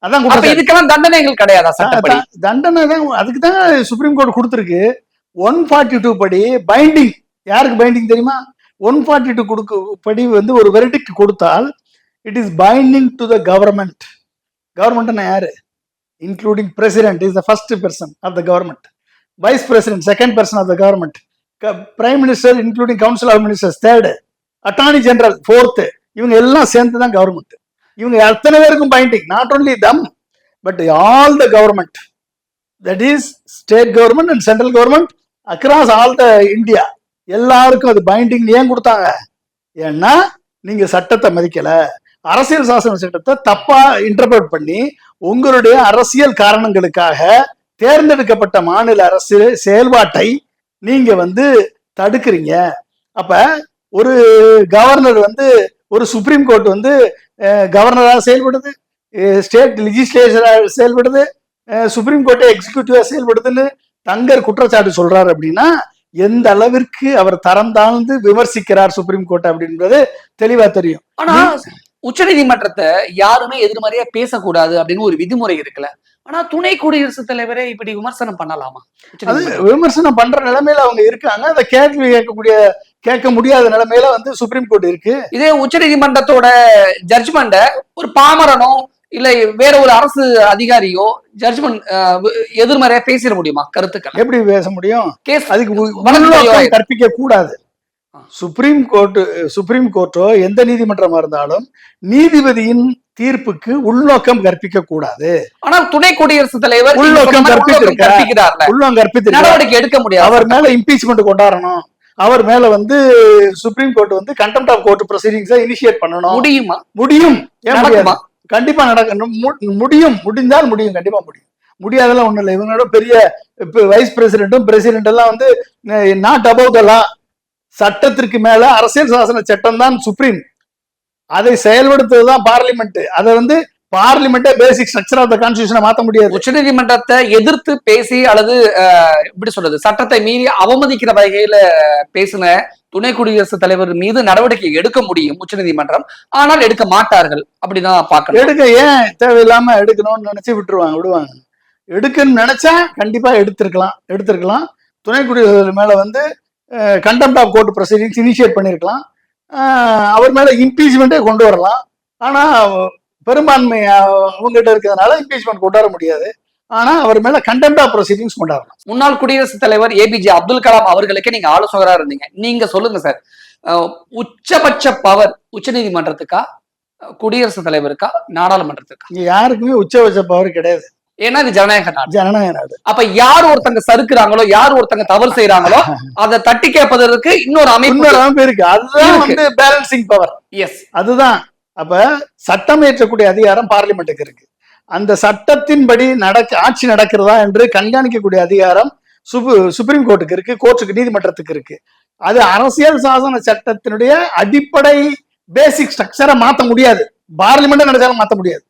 அதான் இதுக்கெல்லாம் தண்டனைகள் கிடையாதா? சட்டப்படி தண்டனை தான். அதுக்கு தான் சுப்ரீம் கோர்ட் கொடுத்திருக்கு. 142 படி பைண்டிங். யாருக்கு பைண்டிங் தெரியுமா? 142 படி வந்து ஒரு வெர்டிக்ட் கொடுத்தால் it is binding to the government. கவர்மெண்ட்னா யாரு? Including president is the first person of the government, vice president second person of the government, prime minister including council of ministers third, attorney general fourth. இவங்க எல்லாம் சேர்ந்து தான் கவர்மெண்ட். இவங்க அத்தனை பேருக்கும் binding, not only them but all the government. That is state government and central government across all the India. எல்லாருக்கும் அது பைண்டிங் ஏன் கொடுத்தாங்க? ஏன்னா நீங்க சட்டத்தை மதிக்கல, அரசியல் சாசன சட்டத்தை தப்பா இன்டர்பிரட் பண்ணி உங்களுடைய அரசியல் காரணங்களுக்காக தேர்ந்தெடுக்கப்பட்ட மாநில அரசு செயல்பாட்டை நீங்க தடுக்கிறீங்க. அப்ப ஒரு கவர்னர் ஒரு சுப்ரீம் கோர்ட் கவர்னரா செயல்படுது, ஸ்டேட் லெஜிஸ்லேச்சரா செயல்படுது, சுப்ரீம் கோர்ட்டை எக்ஸிக்யூட்டிவா செயல்படுதுன்னு தங்கர் குற்றச்சாட்டு சொல்றாரு. அப்படின்னா எந்த அளவிற்கு அவர் தரம் தாழ்ந்து விமர்சிக்கிறார் சுப்ரீம் கோர்ட் அப்படின்றது தெளிவா தெரியும். ஆனா உச்ச நீதிமன்றத்தை யாருமே எதிர்மறையா பேசக்கூடாது அப்படின்னு ஒரு விதிமுறை இருக்குல்ல. ஆனா துணை குடியரசுத் தலைவரை இப்படி விமர்சனம் பண்ணலாமா? அது விமர்சனம் பண்ற நிலைமையில அவங்க இருக்காங்க. அதை கேள்வி கேட்க முடியாத நிலைமையில சுப்ரீம் கோர்ட் இருக்கு. இதே உச்ச நீதிமன்றத்தோட ஜட்ஜ்மெண்ட ஒரு பாமரனோ இல்ல வேற ஒரு அரசு அதிகாரியோ ஜட்ஜ்மெண்ட் எதிர்மறையா பேசிட முடியுமா? கருத்துக்கள் எப்படி பேச முடியும்? கேஸ் அதுக்கு கற்பிக்க கூடாது. சுப்ரீம் கோர்ட்டோ எந்த நீதிமன்றமா இருந்தாலும் நீதிபதியின் தீர்ப்புக்கு உள்நோக்கம் கற்பிக்க கூடாது. ஆனால் துணை குடியரசுத் தலைவர் உள்நோக்கம் கற்பிக்கிறார், உள்நோக்கம் கற்பித்து நடவடிக்கை எடுக்க முடியாது. அவர் மேல இம்பீச்மெண்ட் கொண்டாடணும், அவர் மேல supreme court contempt of court proceedings initiate பண்ணணும். முடியுமா? முடியும். கண்டிப்பா நடக்கணும். முடியும். முடிந்தால் முடியும். கண்டிப்பா முடியும். முடியாதெல்லாம் ஒண்ணும் இல்லை. இவங்களோட பெரிய வைஸ் பிரசிடென்ட்டும் பிரசிடென்ட் எல்லாம் நாட் அபவ் த லா, சட்டத்திற்கு மேல அரசியல் சாசன சட்டம் தான் சுப்ரீம், அதை செயல்படுத்துவதுதான் பார்லிமெண்ட். அதை பார்லிமெண்டே பேசிக் ஸ்ட்ரக்சர் ஆஃப் த கான்ஸ்டிடியூஷனை மாத்த முடியாது. உச்ச நீதிமன்றத்தை எதிர்த்து பேசி அல்லது எப்படி சொல்றது சட்டத்தை மீறி அவமதிக்கிற வகையில பேசின துணை குடியரசுத் தலைவர் மீது நடவடிக்கை எடுக்க முடியும் உச்ச நீதிமன்றம். ஆனால் எடுக்க மாட்டார்கள். அப்படிதான் பார்க்கணும். ஏன் தேவையில்லாம எடுக்கணும்னு நினைச்சு விடுவாங்க. எடுக்கணும்னு நினைச்சா கண்டிப்பா எடுத்திருக்கலாம். துணை குடியரசு மேல contempt of court proceedings initiate பண்ணிருக்கலாம், அவர் மேல இம்பீச்மெண்ட்டே கொண்டு வரலாம். ஆனா பெரும்பான்மை அவங்ககிட்ட இருக்கிறதுனால இம்பீச்மெண்ட் கொண்டு வர முடியாது. ஆனா அவர் மேல கண்டெம்ட் ஆஃப் ப்ரொசீடிங்ஸ் கொண்டாடலாம். முன்னாள் குடியரசுத் தலைவர் ஏபிஜே அப்துல் கலாம் அவர்களுக்கே நீங்க ஆலோசகரா இருந்தீங்க. நீங்க சொல்லுங்க சார், உச்சபட்ச பவர் உச்ச நீதிமன்றத்துக்கா, குடியரசுத் தலைவருக்கா, நாடாளுமன்றத்துக்கா? யாருக்குமே உச்சபட்ச பவர் கிடையாது. ஏன்னா இது ஜனநாயக நாடு. அப்ப யார் ஒருத்தங்க சறுக்குறாங்களோ, யார் ஒருத்தங்க தவறு செய்யறாங்களோ அதை தட்டி கேட்பதற்கு இன்னொரு அமைப்பு இருக்கு. அதுதான் பேலன்சிங் பவர். எஸ், அதுதான். அப்ப சட்டம் இயற்றக்கூடிய அதிகாரம் பார்லிமெண்ட்டுக்கு இருக்கு. அந்த சட்டத்தின்படி ஆட்சி நடக்கிறதா என்று கண்காணிக்கக்கூடிய அதிகாரம் சுப்ரீம் கோர்ட்டுக்கு இருக்கு, கோர்ட்டுக்கு, நீதிமன்றத்துக்கு இருக்கு. அது அரசியல் சாசன சட்டத்தினுடைய அடிப்படை பேசிக் ஸ்ட்ரக்சரை மாத்த முடியாது. பார்லிமெண்ட் நினைச்சாலும் மாத்த முடியாது.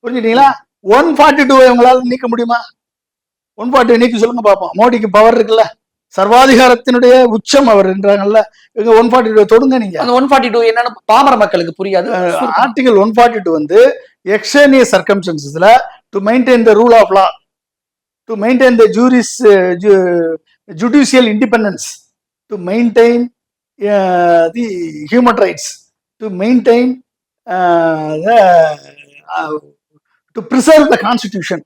புரிஞ்சுட்டீங்களா? 142 இவங்களால நீக்க முடியுமா? 142 நீக்கி சொல்லுங்க பாப்போம். மோடிக்கு பவர் இருக்குல்ல, சர்வாதிகாரத்தினுடைய உச்சம் அவர் என்றாங்கல்ல. 142 தொடுங்க. நீங்க 142 என்னன்னு பாமர மக்களுக்கு புரியாது. ஆர்டிகல் 142 எக்ஸ்ட்ரேனியஸ் சர்க்கம்ஸ்டன்சஸ்ல to maintain the rule of law, to maintain the judicial independence, to maintain the human rights, to maintain to preserve the constitution.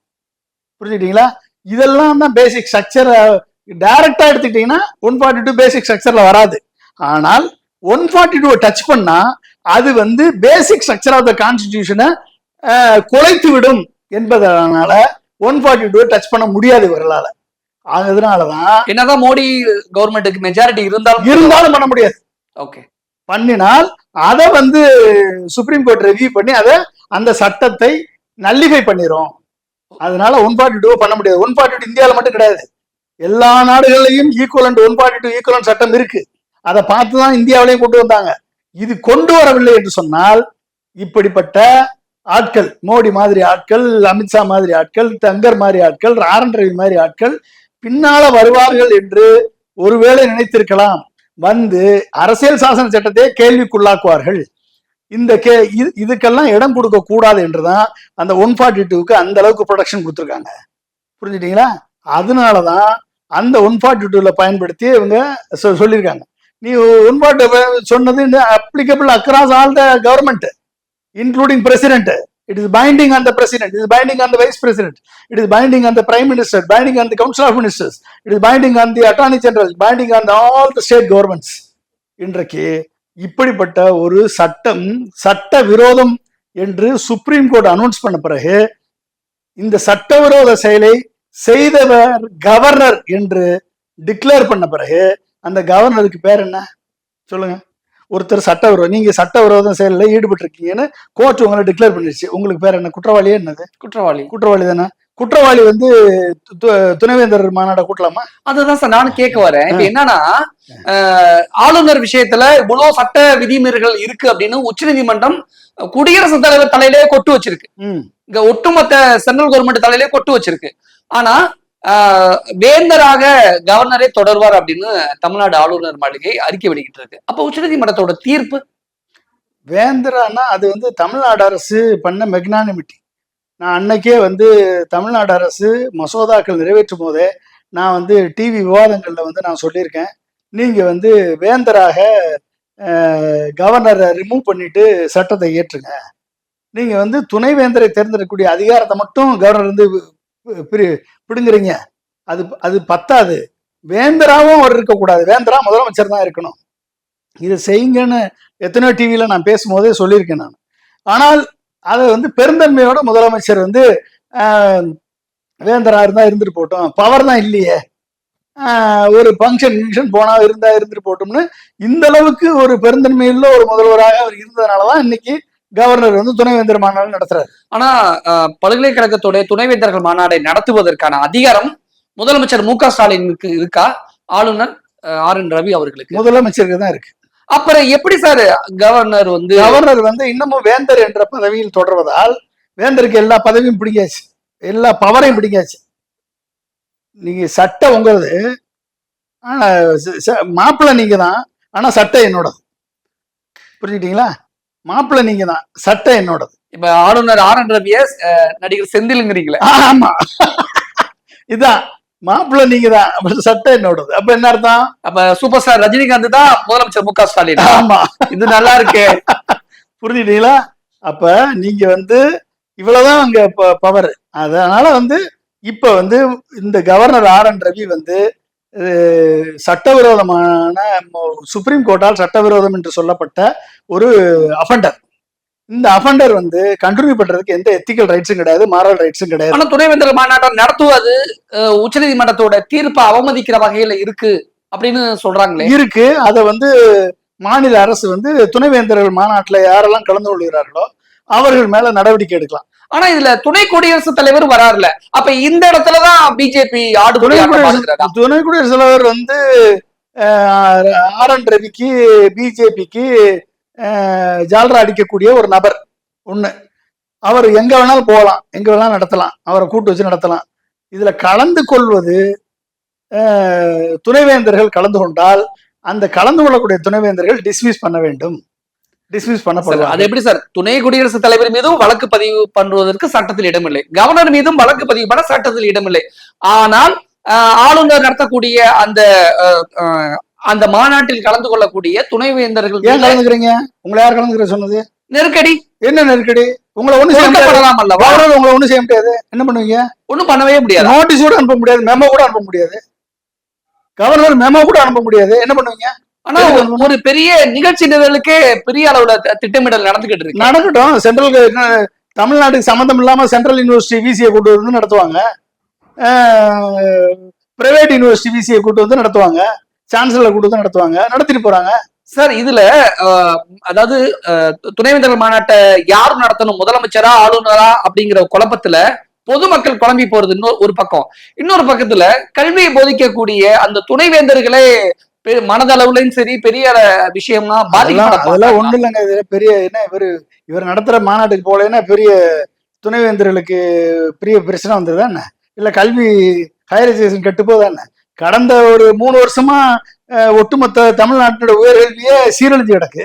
புரிஞ்சுக்கிட்டீங்களா? இதெல்லாம் தான் பேசிக் ஸ்ட்ரக்சர். டைரக்டா எடுத்துக்கிட்டீங்கன்னா 142 பேசிக் ஸ்ட்ரக்சர்ல வராது. ஆனால் 142 டச் பண்ணா அது பேசிக் ஸ்ட்ரக்சர் ஆஃப் த கான்ஸ்டிடியூஷனை குலைத்து விடும் என்பதனால 142 டச் பண்ண முடியாது இவர்களால. அதனாலதான் என்னதான் மோடி கவர்மெண்ட்டுக்கு மெஜாரிட்டி இருந்தாலும் பண்ண முடியாது. ஓகே, பண்ணினால் அதை சுப்ரீம் கோர்ட் ரிவ்யூ பண்ணி அதை அந்த சட்டத்தை நல்லிஃபை பண்ணிரும். அதனால 142 பண்ண முடியாது. 142 இந்தியாவில் மட்டும் கிடையாது, எல்லா நாடுகள்லையும் ஈக்குவலண்ட் 142 ஈக்குவலண்ட் சட்டம் இருக்கு. அதை பார்த்துதான் இந்தியாவிலையும் கொண்டு வந்தாங்க. இது கொண்டு வரவில்லை என்று சொன்னால் இப்படிப்பட்ட ஆட்கள், மோடி மாதிரி ஆட்கள், அமித்ஷா மாதிரி ஆட்கள், தங்கர் மாதிரி ஆட்கள், ஆர்.என். ரவி மாதிரி ஆட்கள் பின்னால வருவார்கள் என்று ஒருவேளை நினைத்திருக்கலாம். அரசியல் சாசன சட்டத்தை கேள்விக்குள்ளாக்குவார்கள். இதுக்கெல்லாம் இடம் கொடுக்க கூடாது என்றுதான் அந்த 142க்கு அந்த அளவுக்கு ப்ரொடெக்ஷன் கொடுத்துருக்காங்க. புரிஞ்சுட்டீங்களா? அதனாலதான் அந்த 142ல பயன்படுத்தி இவங்க சொல்லியிருக்காங்க. நீ 142 சொன்னது applicable across all the government including president. It is binding on the president, it is binding on the vice president, it is binding on the prime minister, binding on the council of ministers, it is binding on the attorney general, binding on all the state governments. இன்றைக்கு இப்படிப்பட்ட ஒரு சட்டம் சட்ட விரோதம் என்று சுப்ரீம் கோர்ட் அனௌன்ஸ் பண்ண பிறகு இந்த சட்டவிரோத செயலை செய்தவர் கவர்னர் என்று டிக்ளேர் பண்ண பிறகு அந்த கவர்னருக்கு பேர் என்ன சொல்லுங்க? ஒருத்தர் சட்டவிரோதம், நீங்க சட்டவிரோதம் செயலில் ஈடுபட்டு இருக்கீங்கன்னு கோர்ட் உங்களை டிக்ளேர் பண்ணிருச்சு, உங்களுக்கு பேர் என்ன? குற்றவாளியே என்னது? குற்றவாளி தானே. குற்றவாளி துணைவேந்தர் மாநாட கூட்டலாமா? அதுதான் சார் நானும் கேட்க வரேன். இப்ப என்னன்னா ஆளுநர் விஷயத்துல இவ்வளவு சட்ட விதிமீறல்கள் இருக்கு அப்படின்னு உச்சநீதிமன்றம் குடியரசுத் தலைவர் தலையிலே கொட்டு வச்சிருக்கு. இங்க ஒட்டுமொத்த சென்ட்ரல் கவர்மெண்ட் தலையிலே கொட்டு வச்சிருக்கு. ஆனா வேந்தராக கவர்னரே தொடர்வார் அப்படின்னு தமிழ்நாடு ஆளுநர் மாளிகை அறிக்கை வெளியிட்டு இருக்கு. அப்ப உச்சநீதிமன்றத்தோட தீர்ப்பு வேந்தரானா அது தமிழ்நாடு அரசு பண்ண மெக்னானிமிட்டி. நான் அன்னைக்கே தமிழ்நாடு அரசு மசோதாக்கள் நிறைவேற்றும் போதே நான் டிவி விவாதங்கள்ல நான் சொல்லியிருக்கேன், நீங்க வேந்தராக கவர்னரை ரிமூவ் பண்ணிட்டு சட்டத்தை ஏற்றுங்க. நீங்க துணைவேந்தரை தேர்ந்தெடுக்கக்கூடிய அதிகாரத்தை மட்டும் கவர்னர் பிடுங்குறீங்க. அது பத்தாது, வேந்தராவும் அவர் இருக்கக்கூடாது, வேந்தரா முதலமைச்சர் தான் இருக்கணும். இதை செய்யுங்கன்னு எத்தனையோ டிவியில நான் பேசும்போதே சொல்லியிருக்கேன் நான். ஆனால் அதை பெருந்தன்மையோட முதலமைச்சர் வேந்தரா இருந்தா இருந்துட்டு போட்டோம், பவர் தான் இல்லையே, ஒரு ஃபங்க்ஷன் போனா இருந்துட்டு போட்டோம்னு இந்த அளவுக்கு ஒரு பெருந்தன்மையுள்ள ஒரு முதல்வராக அவர் இருந்ததுனாலதான் இன்னைக்கு கவர்னர் துணைவேந்தர் மாநாடு நடத்துறாரு. ஆனா பல்கலைக்கழகத்துடைய துணைவேந்தர்கள் மாநாடை நடத்துவதற்கான அதிகாரம் முதலமைச்சர் மு க ஸ்டாலினுக்கு இருக்கா? ஆளுநர் RN ரவி அவர்களுக்கு? முதலமைச்சருக்கு தான் இருக்கு. அப்புறம் எப்படி சார் கவர்னர் இன்னமும் வேந்தர் என்ற பதவியில் தொடர்வதால் வேந்தருக்கு எல்லா பதவியும் பிடிக்காச்சு, எல்லா பவரையும் பிடிக்காச்சு. நீங்க சட்டம் உங்களது, ஆனா மாப்பிள்ளை நீங்க தான், ஆனா சட்டம் என்னோடது. புரிஞ்சுக்கிட்டீங்களா? மாப்பிள்ளை நீங்க தான், சட்டம் என்னோடது. இப்ப ஆளுநர் RN ரவிய நடிகர் செந்திலுங்கிறீங்களே? ஆமா, இதான் மாப்பிள்ளை நீங்க தான், சட்டம் என்னோடது. அப்ப என்ன அர்த்தம்? அப்ப சூப்பர் ஸ்டார் ரஜினிகாந்த் தான் முதலமைச்சர் மு க ஸ்டாலின். ஆமா, இது நல்லா இருக்கு. புரிஞ்சுட்டீங்களா? அப்ப நீங்க இவ்வளவுதான் அங்க பவர். அதனால இப்ப இந்த கவர்னர் RN ரவி சட்டவிரோதமான, சுப்ரீம் கோர்ட்டால் சட்டவிரோதம் என்று சொல்லப்பட்ட ஒரு அஃபண்டர். இந்த அஃபண்டர் கண்டினியூ பண்றதுக்கு எந்த எத்திக்கல் ரைட்ஸும் கிடையாது, மாரல் ரைட்ஸும் கிடையாது. ஆனா துணைவேந்தர் மாநாட்டம் நடத்துவது உச்சநீதிமன்றத்தோட தீர்ப்பை அவமதிக்கிற வகையில இருக்கு அப்படின்னு சொல்றாங்களே. இருக்கு. அதை மாநில அரசு துணைவேந்தர்கள் மாநாட்டுல யாரெல்லாம் கலந்து கொள்கிறார்களோ அவர்கள் மேல நடவடிக்கை எடுக்கலாம். ஆனா இதுல துணை குடியரசுத் தலைவர் வராருல, அப்ப இந்த இடத்துலதான் பிஜேபி துணை குடியரசுத் தலைவர் RN ரவிக்கு பிஜேபிக்கு ஜால்ரா அடிக்கக்கூடிய ஒரு நபர் ஒண்ணு. அவர் எங்க வேணாலும் போகலாம், எங்க வேணாலும் நடத்தலாம், அவரை கூட்டு வச்சு நடத்தலாம். இதுல கலந்து கொள்வது துணைவேந்தர்கள் கலந்து கொண்டால் அந்த கலந்து கொள்ளக்கூடிய துணைவேந்தர்கள் டிஸ்மிஸ் பண்ண வேண்டும், டிஸ்மிஸ் பண்ணப்படுவார். அது எப்படி சார்? துணை குடியரசுத் தலைவர் மீதும் வழக்கு பதிவு பண்ணுவதற்கு சட்டத்தில் இடமில்லை, கவர்னர் மீதும் வழக்கு பதிவு பண்ண சட்டத்தில் இடமில்லை. ஆனால் ஆளுநர் நடத்தக்கூடிய அந்த மாநாட்டில் கலந்து கொள்ளக்கூடிய துணைவேந்தர்கள் ஏன் கலந்துக்கிறீங்க? உங்களை யார் கலந்துக்கிற சொன்னது? நெருக்கடி. என்ன நெருக்கடி? உங்களை ஒண்ணு செய்யலாம் அல்லவா? உங்களை ஒண்ணு செய்ய முடியாது. என்ன பண்ணுவீங்க? ஒண்ணும் பண்ணவே முடியாது. நோட்டீஸ் கூட அனுப்ப முடியாது, மெமோ கூட அனுப்ப முடியாது, கவர்னர் மெமோ கூட அனுப்ப முடியாது. என்ன பண்ணுவீங்க? ஆனா ஒரு பெரிய நிகழ்ச்சி நிரலுக்கே பெரிய அளவுல திட்டமிடல் நடந்துகிட்டு இருக்கு. நடக்கட்டும். சென்ட்ரல் தமிழ்நாட்டுக்கு சம்பந்தம் இல்லாம சென்ட்ரல் யூனிவர்சிட்டி விசியை கூட்டு வந்து நடத்துவாங்க, பிரைவேட் யூனிவர்சிட்டி விசியை கூட்டு நடத்துவாங்க, சான்சலர் கூட்டு நடத்துவாங்க, நடத்திட்டு போறாங்க. சார் இதுல அதாவது துணைவேந்தர் மாநாட்டை யார் நடத்தணும், முதலமைச்சரா ஆளுநரா அப்படிங்கிற குழப்பத்துல பொதுமக்கள் குழம்பி போறது ஒரு பக்கம். இன்னொரு பக்கத்துல கல்வியை போதிக்கக்கூடிய அந்த துணைவேந்தர்களே மனதளவுலையும் சரி பெரிய விஷயம்னா அதெல்லாம் ஒண்ணு இல்லைங்க. இது பெரிய என்ன இவர் நடத்துற மாநாட்டுக்கு போலன்னா பெரிய துணைவேந்தர்களுக்கு பெரிய பிரச்சனை வந்ததா என்ன? இல்ல கல்வி ஹையர் எஜுகேஷன் கெட்டு போதானே? கடந்த ஒரு 3 வருஷமா ஒட்டுமொத்த தமிழ்நாட்டினுடைய உயர்கல்வியே சீரழிஞ்சு கிடக்கு.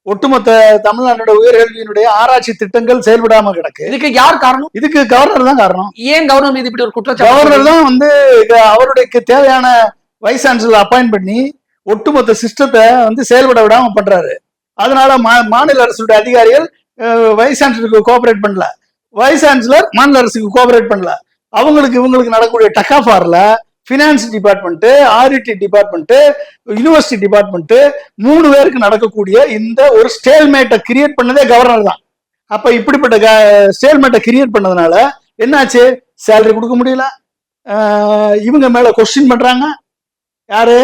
ஒட்டுமொத்த தமிழ்நாட்டோட உயர்கல்வியினுடைய ஆராய்ச்சி திட்டங்கள் செயல்படாம கிடக்கு. இதுக்கு யார் காரணம்? இதுக்கு கவர்னர் தான் காரணம். ஏன் கவர்னர் மீது இப்படி ஒரு குற்றச்சாட்டு? கவர்னர் தான் அவருடைய தேவையான வைஸ் சான்சலர் அப்பாயிண்ட் பண்ணி ஒட்டுமொத்த சிஸ்டத்தை செயல்பட விடாம பண்றாரு. அதனால மாநில அரசுடைய அதிகாரிகள் வைஸ் சான்சலருக்கு கோஆபரேட் பண்ணல, வைஸ் சான்சலர் மாநில அரசுக்கு கோஆபரேட் பண்ணல. இவங்களுக்கு நடக்கக்கூடிய டக்காஃபார்ல finance department, audit department, university department 3 பேருக்கு நடக்கக்கூடிய இந்த ஒரு ஸ்டேல்மேட்டை கிரியேட் பண்ணதே கவர்னர் தான். அப்ப இப்படிப்பட்ட ஸ்டேல்மேட்டை கிரியேட் பண்ணதுனால என்னாச்சு? சேலரி கொடுக்க முடியல, இவங்க மேல கொஸ்டின் பண்றாங்க. யாரு?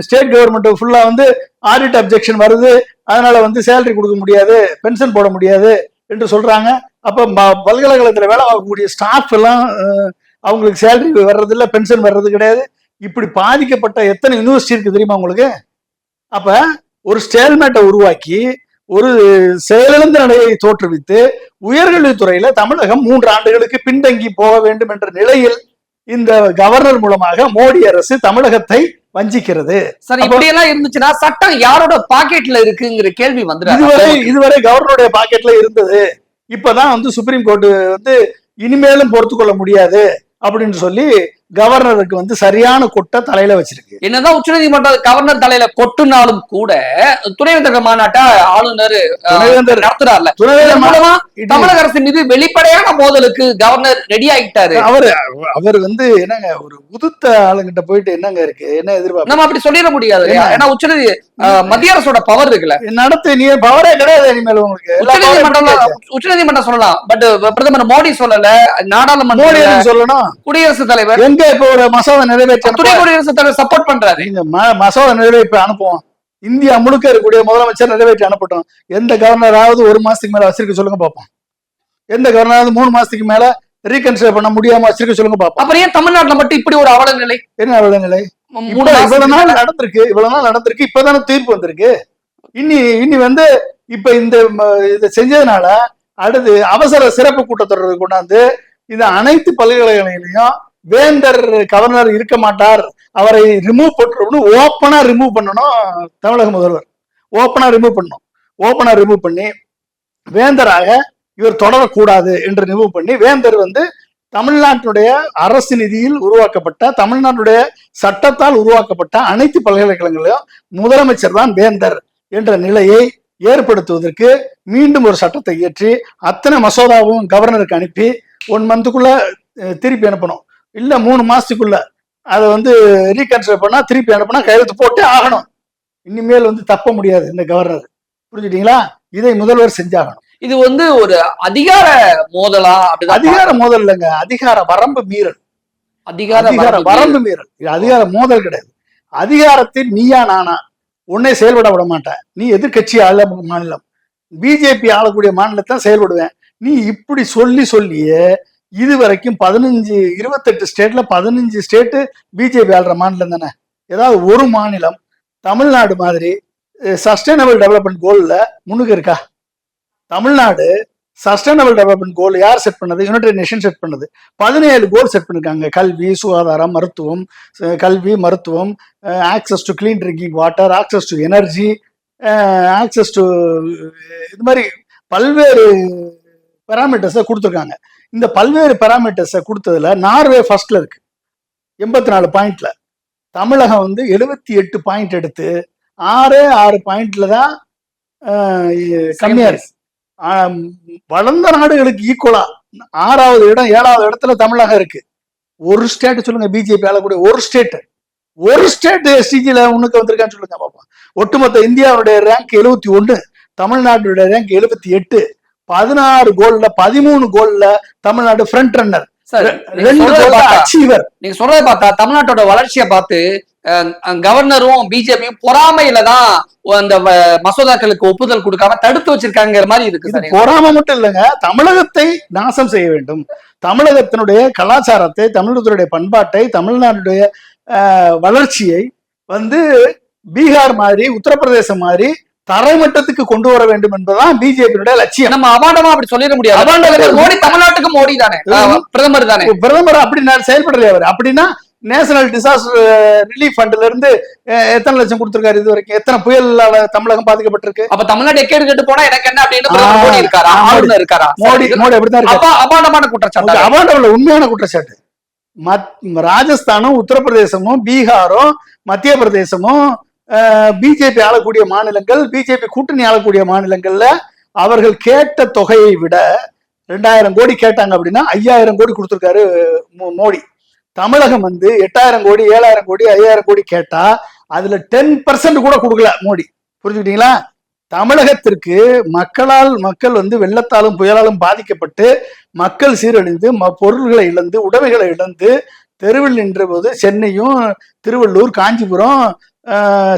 ஸ்டேட் கவர்மெண்ட் ஃபுல்லா வந்து ஆடிட் அப்ஜெக்ஷன் வருது, அதனால வந்து சேலரி கொடுக்க முடியாது, பென்ஷன் போட முடியாது என்று சொல்றாங்க. அப்ப பல்கலைக்கழகத்துல வேலை பார்க்கக்கூடிய ஸ்டாஃப் எல்லாம் அவங்களுக்கு சேலரி வர்றது இல்லை, பென்ஷன் வர்றது கிடையாது. இப்படி பாதிக்கப்பட்ட எத்தனை யூனிவர்சிட்டி இருக்கு தெரியுமா உங்களுக்கு? அப்ப ஒரு ஸ்டேல்மேட்டை உருவாக்கி ஒரு செயலிழந்த நிலையை தோற்றுவித்து உயர்கல்வித்துறையில தமிழகம் 3 ஆண்டுகளுக்கு பின்தங்கி போக வேண்டும் என்ற நிலையில் இந்த கவர்னர் மூலமாக மோடி அரசு தமிழகத்தை வஞ்சிக்கிறது. சார், இப்படி எல்லாம் இருந்துச்சுன்னா சட்டம் யாரோட பாக்கெட்ல இருக்குங்கிற கேள்வி வந்து இதுவரை கவர்னருடைய பாக்கெட்ல இருந்தது. இப்பதான் வந்து சுப்ரீம் கோர்ட் வந்து இனிமேலும் பொறுத்து கொள்ள முடியாது அப்படின்னு சொல்லி கவர்னருக்கு வந்து சரியான கொட்டை தலையில வச்சிருக்கு. என்னதான் உச்சநீதிமன்றம் கவர்னர் தலையில கொட்டுனாலும் கூட துணைவேந்தர் மாநாட்டை ஆளுநர் நடத்துறாருல, தமிழக அரசு மீது வெளிப்படையான மோதலுக்கு கவர்னர் ரெடி ஆகிட்டாரு. அவர் வந்து என்னங்க ஒரு உதுத்த ஆளுங்கிட்ட போயிட்டு என்னங்க இருக்கு, என்ன எதிர்பார்ப்பு? நம்ம அப்படி சொல்லிட முடியாது. ஏன்னா மத்திய அரசோட பவர் இருக்குல்ல, நடத்து நீ பவரே கிடையாது இனிமேல் உங்களுக்கு. உச்சநீதிமன்றம் சொல்லலாம், பட் பிரதமர் மோடி சொல்லல, நாடாளுமன்றம் சொல்லணும், குடியரசுத் தலைவர் எங்க இப்ப ஒரு மசோதா நிறைவேற்ற குடியரசுத் தலைவர் சப்போர்ட் பண்றாரு. மசோதா நிறைவேற்றி அனுப்புவோம், இந்தியா முழுக்க இருக்கக்கூடிய முதலமைச்சர் நிறைவேற்றி அனுப்பட்டும். எந்த கவர்னராவது 1 மாசத்துக்கு மேல வச்சிருக்க சொல்லுங்க பாப்போம். எந்த கவர்னராவது 3 மாசத்துக்கு மேல ரீகன்சிடர் பண்ண முடியாம வச்சிருக்க சொல்லுங்க பாப்போம். அப்புறம் ஏன் தமிழ்நாட்டுல மட்டும் இப்படி ஒரு அவல நிலை? என்ன அவல நிலை? இவ்வளவு நாள் நடந்திருக்கு, இப்பதானே தீர்ப்பு வந்திருக்கு. இனி வந்து இப்ப இந்த இதை செஞ்சதுனால அடுத்து அவசர சிறப்பு கூட்டத்தொடர் கொண்டாந்து இந்த அனைத்து பல்கலைக்கழகங்களையும் வேந்தர் கவர்னர் இருக்க மாட்டார், அவரை ரிமூவ் பண்ணணும், ஓப்பனா ரிமூவ் பண்ணணும். தமிழக முதல்வர் ஓப்பனா ரிமூவ் பண்ணி வேந்தராக இவர் தொடரக்கூடாது என்று ரிமூவ் பண்ணி, வேந்தர் வந்து தமிழ்நாட்டுடைய அரசு நிதியில் உருவாக்கப்பட்ட, தமிழ்நாட்டுடைய சட்டத்தால் உருவாக்கப்பட்ட அனைத்து பல்கலைக்கழகங்களையும் முதலமைச்சர் தான் வேந்தர் என்ற நிலையை ஏற்படுத்துவதற்கு மீண்டும் ஒரு சட்டத்தை இயற்றி அத்தனை மசோதாவும் கவர்னருக்கு அனுப்பி 1 மந்த்துக்குள்ள திருப்பி அனுப்பணும். இல்ல 3 மாசத்துக்குள்ள அதை வந்து ரீகன்சிடர் பண்ணா திருப்பி அனுப்பினா கையெழுத்து போட்டே ஆகணும். இனிமேல் வந்து தப்ப முடியாது இந்த கவர்னர். புரிஞ்சுட்டீங்களா? இதை முதல்வர் செஞ்சாகணும். இது வந்து ஒரு அதிகார மோதலா? அதிகார மோதல் இல்லைங்க, அதிகார வரம்பு மீறல். அதிகார வரம்பு மீறல், அதிகார மோதல் கிடையாது. அதிகாரத்தில் நீயா நானா உன்னை செயல்பட விட மாட்டேன். நீ எதிர்கட்சி ஆள மாநிலம், பிஜேபி ஆளக்கூடிய மாநிலத்தான் செயல்படுவேன். நீ இப்படி சொல்லியே இதுவரைக்கும் 28 ஸ்டேட்ல 15 ஸ்டேட்டு பிஜேபி ஆள்ற மாநிலம் தானே. ஏதாவது ஒரு மாநிலம் தமிழ்நாடு மாதிரி சஸ்டைனபிள் டெவலப்மெண்ட் கோல்ல முன்னுக்கு இருக்கா? தமிழ்நாடு சஸ்டைனபிள் டெவலப்மெண்ட் கோல் யார் செட் பண்ணது? யுனைடெட் நேஷன் செட் பண்ணது. 17 கோல் செட் பண்ணிருக்காங்க. கல்வி, சுகாதாரம், மருத்துவம், access to clean drinking water, access to energy, access to இது மாதிரி பல்வேறு பேராமீட்டர்ஸை கொடுத்துருக்காங்க. இந்த பல்வேறு பேராமீட்டர்ஸை கொடுத்ததுல நார்வே ஃபர்ஸ்ட்ல இருக்கு 84 பாயிண்ட்ல. தமிழகம் வந்து 78 பாயிண்ட் எடுத்து 6 பாயிண்ட்ல தான் கம்மியா இருக்கு. வளர்ந்த நாடுகளுக்கு ஈக்குவலா 6வது இடம் 7வது இடத்துல தமிழகம் இருக்கு. ஒரு ஸ்டேட் சொல்லுங்க பிஜேபி ஆளக்கூடிய ஒரு ஸ்டேட் எஸ்டிஜில உனக்கு வந்திருக்கான்னு சொல்லுங்க பாப்போம். ஒட்டுமொத்த இந்தியாவுடைய ரேங்க் 71, தமிழ்நாட்டுடைய ரேங்க் 78. 16 கோல்ல 13 கோல்ல தமிழ்நாடு ஃப்ரண்ட் ரன்னர், 2 கோல் அச்சீவர். நீங்க சொல்றதை பார்த்தா தமிழ்நாட்டோட வளர்ச்சியை பார்த்து கவர்னரும் பிஜேபியும் பொறாமையில தான் அந்த மசோதாக்களுக்கு ஒப்புதல் கொடுக்காம தடுத்து வச்சிருக்காங்கிற மாதிரி இருக்கு. பொறாமை மட்டும் இல்லைங்க, தமிழகத்தை நாசம் செய்ய வேண்டும். தமிழகத்தினுடைய கலாச்சாரத்தை, தமிழகத்தினுடைய பண்பாட்டை, தமிழ்நாட்டுடைய வளர்ச்சியை வந்து பீகார் மாதிரி, உத்தரப்பிரதேசம் மாதிரி தரைமட்டத்துக்கு கொண்டு வர வேண்டும் என்பதுதான் பிஜேபியுடைய லட்சியம். நம்ம அபாண்டமா அப்படி சொல்லிட முடியாது. மோடி தமிழ்நாட்டுக்கு மோடி தானே, பிரதமர் தானே. பிரதமர் அப்படி செயல்படுறது அவர். அப்படின்னா நேஷனல் டிசாஸ்டர் ரிலீஃப் ஃபண்ட்ல இருந்து எத்தனை லட்சம் கொடுத்திருக்காரு இது வரைக்கும்? எத்தனை புயலால தமிழகம் பாதிக்கப்பட்டிருக்கு? அப்ப தமிழ்நாடு எக்கேடு கெட்டு போனா எனக்கு என்ன அப்படின்னு மோடி இருக்காரா? ஆளுநர் இருக்காரா? மோடி அப்படிதான் இருக்காரு. அபாண்டமான குற்றச்சாட்டு. அபாண்டம் உண்மையான குற்றச்சாட்டு. ராஜஸ்தானும், உத்தரப்பிரதேசமும், பீகாரும், மத்திய பிரதேசமும் பிஜேபி ஆளக்கூடிய மாநிலங்கள், பிஜேபி கூட்டணி ஆளக்கூடிய மாநிலங்கள்ல அவர்கள் கேட்ட தொகையை விட 2000 கோடி கேட்டாங்க அப்படின்னா 5000 கோடி கொடுத்திருக்காரு மோடி. தமிழகம் வந்து 8000 கோடி, 7000 கோடி, 5000 கோடி கேட்டா அதுல 10% கூட கொடுக்கல மோடி. புரிஞ்சுக்கிட்டீங்களா? தமிழகத்திற்கு மக்கள் வந்து வெள்ளத்தாலும் புயலாலும் பாதிக்கப்பட்டு மக்கள் சீரழிந்து பொருள்களை இழந்து உடைமைகளை இழந்து தெருவில் நின்ற போது சென்னையும் திருவள்ளூர் காஞ்சிபுரம்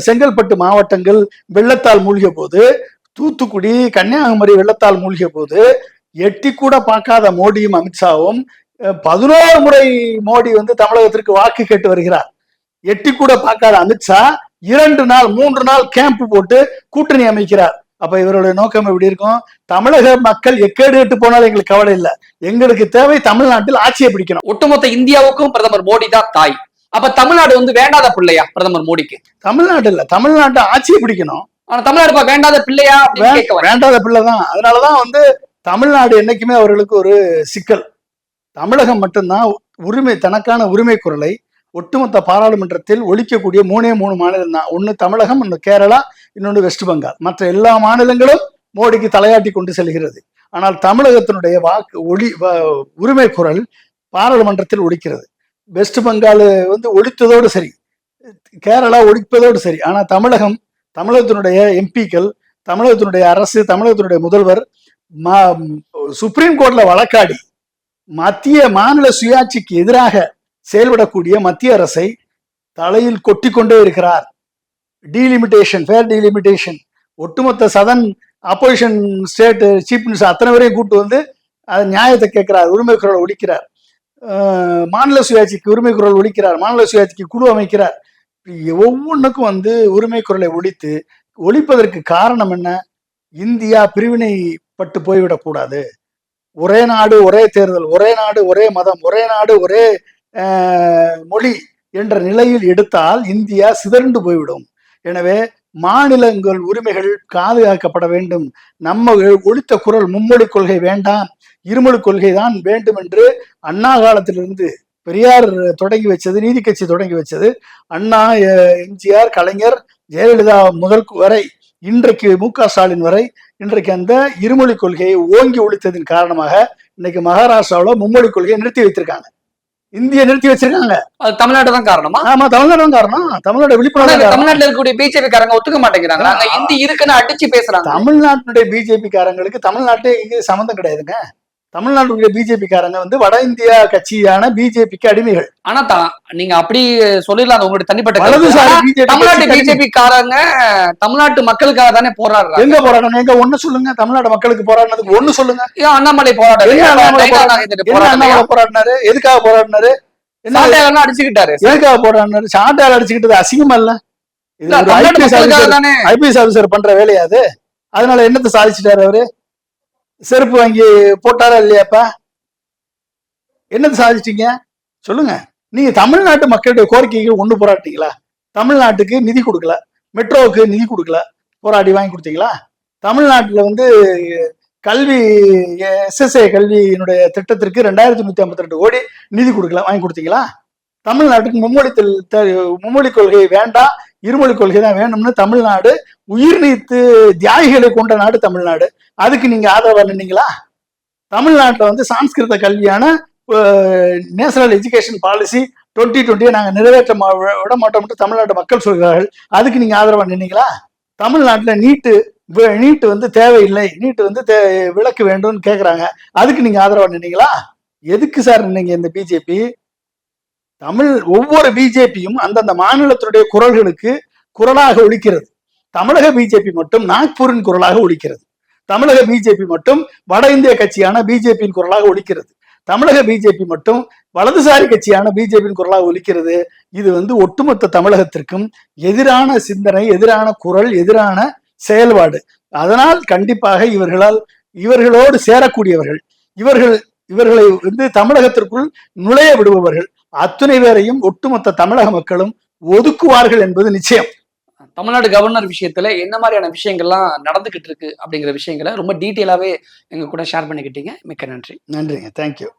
செங்கல்பட்டு மாவட்டங்கள் வெள்ளத்தால் மூழ்கிய போது, தூத்துக்குடி கன்னியாகுமரி வெள்ளத்தால் மூழ்கிய போது எட்டி கூட பார்க்காத மோடியும் அமித்ஷாவும் 11 முறை மோடி வந்து தமிழகத்திற்கு வாக்கு கேட்டு வருகிறார். எட்டி கூட பார்க்காத அமித்ஷா 2 நாள் 3 நாள் கேம்ப் போட்டு கூட்டணி அமைக்கிறார். அப்ப இவருடைய நோக்கம் எப்படி இருக்கும்? தமிழக மக்கள் எக்கேடு கேட்டு போனாலும் எங்களுக்கு கவலை இல்லை, எங்களுக்கு தேவை தமிழ்நாட்டில் ஆட்சியை பிடிக்கணும். ஒட்டுமொத்த இந்தியாவுக்கும் பிரதமர் மோடி தான் தாய். அப்ப தமிழ்நாடு வந்து வேண்டாத பிள்ளையா பிரதமர் மோடிக்கு? தமிழ்நாடு இல்ல, தமிழ்நாட்டை ஆட்சியை பிடிக்கணும். ஆனா தமிழ்நாடு வேண்டாத பிள்ளையா? வேண்டாத பிள்ளைதான். அதனாலதான் வந்து தமிழ்நாடு என்னைக்குமே அவர்களுக்கு ஒரு சிக்கல். தமிழகம் மட்டும்தான் தனக்கான உரிமை குரலை ஒட்டுமொத்த பாராளுமன்றத்தில் ஒழிக்கக்கூடிய 3 மாநிலம் தான். ஒன்னு தமிழகம், ஒன்னு கேரளா, இன்னொன்னு வெஸ்ட் பெங்கால். மற்ற எல்லா மாநிலங்களும் மோடிக்கு தலையாட்டி கொண்டு செல்கிறது. ஆனால் தமிழகத்தினுடைய உரிமை குரல் பாராளுமன்றத்தில் ஒழிக்கிறது. வெஸ்ட் பெங்கால் வந்து ஒழித்ததோடு சரி, கேரளா ஒழிப்பதோடு சரி. ஆனா தமிழகத்தினுடைய எம்பிக்கள், தமிழகத்தினுடைய அரசு, தமிழகத்தினுடைய முதல்வர் சுப்ரீம் கோர்ட்ல வழக்காடி மாநில சுயாட்சிக்கு எதிராக செயல்படக்கூடிய மத்திய அரசை தலையில் கொட்டி கொண்டே இருக்கிறார். ஃபேர் டீலிமிட்டேஷன், ஒட்டுமொத்த southern opposition state chief minister அத்தனை பேரையும் கூட்டு வந்து அது நியாயத்தை கேட்கிறார், உரிமை குரல் ஒழிக்கிறார். மாநில சுயாட்சிக்கு உரிமை குரல் ஒழிக்கிறார், மாநில சுயாட்சிக்கு குழு அமைக்கிறார். ஒவ்வொன்றுக்கும் வந்து உரிமை குரலை ஒழிப்பதற்கு காரணம் என்ன? இந்தியா பிரிவினைப்பட்டு போய்விடக்கூடாது. ஒரே நாடு ஒரே தேர்தல், ஒரே நாடு ஒரே மதம், ஒரே நாடு ஒரே மொழி என்ற நிலையில் எடுத்தால் இந்தியா சிதறண்டு போய்விடும். எனவே மாநிலங்கள் உரிமைகள் பாதுகாக்கப்பட வேண்டும். நம்ம ஒழித்த குரல் மும்மொழி கொள்கை வேண்டாம், இருமொழி கொள்கை தான் வேண்டும் என்று அண்ணா காலத்திலிருந்து பெரியார் தொடங்கி வச்சது, நீதி கட்சி தொடங்கி வச்சது, அண்ணா, எம்ஜிஆர், கலைஞர், ஜெயலலிதா முதல் வரை இன்றைக்கு மு.க. ஸ்டாலின் வரை இன்றைக்கு அந்த இருமொழி கொள்கையை ஓங்கி ஒழித்ததின் காரணமாக இன்னைக்கு மகாராஷ்டிராவில் மும்மொழி கொள்கையை நிறுத்தி வைத்திருக்காங்க. இந்திய நிறுத்தி வச்சிருக்காங்க. அது தமிழ்நாடு தான் காரணமா? ஆமா, தமிழ்நாடு தான் காரணம். தமிழ்நாடு விழிப்புணர்வு. தமிழ்நாட்டில் இருக்கக்கூடிய பிஜேபி காரங்க ஒத்துக்க மாட்டேங்கிறாங்க. இந்தி இருக்குன்னு அடிச்சு பேசுறாங்க. தமிழ்நாட்டுடைய பிஜேபி காரங்களுக்கு தமிழ்நாட்டே இங்க சம்மந்தம் கிடையாதுங்க. தமிழ்நாட்டுடைய பிஜேபி காரங்க வந்து வட இந்தியா கட்சியான பிஜேபிக்கு அடிமைகள். ஆனா நீங்க அப்படி சொல்லிடலாம், உங்களுடைய தனிப்பட்ட தமிழ்நாட்டு பிஜேபி காரங்க தமிழ்நாட்டு மக்களுக்காக தானே போராடுறாங்க. எங்க போராடணும்? எங்க ஒண்ணு சொல்லுங்க. தமிழ்நாடு மக்களுக்கு போராடினதுக்கு ஒண்ணு சொல்லுங்க. அண்ணாமலை போராடினாரு, எதுக்காக போராடினாரு? அடிச்சுக்கிட்டாரு. எதுக்காக போராடினாரு? சாட்டையால் அடிச்சுக்கிட்டது அசிங்கமா இல்ல? ஐபிஎஸ் ஆபிசர் பண்ற வேலையாது. அதனால என்னத்தை சாதிச்சுட்டாரு அவரு? செருப்பு வாங்கி போட்டாரா இல்லையாப்பா? என்னது சாதிச்சிட்டீங்க சொல்லுங்க. நீங்க தமிழ்நாட்டு மக்களுடைய கோரிக்கைகள் ஒண்ணு போராட்டீங்களா? தமிழ்நாட்டுக்கு நிதி கொடுக்கல, மெட்ரோவுக்கு நிதி கொடுக்கல, போராடி வாங்கி கொடுத்தீங்களா? தமிழ்நாட்டுல வந்து கல்வி SSA கல்வியினுடைய திட்டத்திற்கு 2152 கோடி நிதி கொடுக்கல, வாங்கி கொடுத்தீங்களா? தமிழ்நாட்டுக்கு மும்மொழி கொள்கை வேண்டாம், இருமொழி கொள்கை தான் வேணும்னு தமிழ்நாடு உயிர் நீத்து தியாகிகளை கொண்ட நாடு தமிழ்நாடு. அதுக்கு நீங்க ஆதரவா நின்னீங்களா? தமிழ்நாட்டில் வந்து சான்ஸ்கிருத கல்வியான நேஷனல் எஜுகேஷன் பாலிசி 2020 நாங்க நிறைவேற்ற விட மாட்டோம் தமிழ்நாட்டு மக்கள் சொல்கிறார்கள். அதுக்கு நீங்க ஆதரவா நின்னீங்களா? தமிழ்நாட்டில் நீட்டு வந்து தேவையில்லை, நீட்டு வந்து விலக்கு வேண்டும் கேட்குறாங்க, அதுக்கு நீங்க ஆதரவா நின்னீங்களா? எதுக்கு சார் நின்னீங்க? இந்த பிஜேபி ஒவ்வொரு பிஜேபியும் அந்தந்த மாநிலத்தினுடைய குரல்களுக்கு குரலாக ஒலிக்கிறது. தமிழக பிஜேபி மட்டும் நாக்பூரின் குரலாக ஒலிக்கிறது. தமிழக பிஜேபி மட்டும் வட இந்திய கட்சியான பிஜேபியின் குரலாக ஒலிக்கிறது. தமிழக பிஜேபி மட்டும் வலதுசாரி கட்சியான பிஜேபியின் குரலாக ஒலிக்கிறது. இது வந்து ஒட்டுமொத்த தமிழகத்திற்கும் எதிரான சிந்தனை, எதிரான குரல், எதிரான செயல்பாடு. அதனால் கண்டிப்பாக இவர்களோடு சேரக்கூடியவர்கள், இவர்களை வந்து தமிழகத்திற்குள் நுழைய விடுபவர்கள் அத்துணை பேரையும் ஒட்டுமொத்த தமிழக மக்களும் ஒதுக்குவார்கள் என்பது நிச்சயம். தமிழ்நாடு கவர்னர் விஷயத்துல என்ன மாதிரியான விஷயங்கள்லாம் நடந்துகிட்டு இருக்கு அப்படிங்கிற விஷயங்களை ரொம்ப டீட்டெயிலாவே எங்க கூட ஷேர் பண்ணிக்கிட்டீங்க. மிக்க நன்றி. நன்றிங்க. தேங்க்யூ.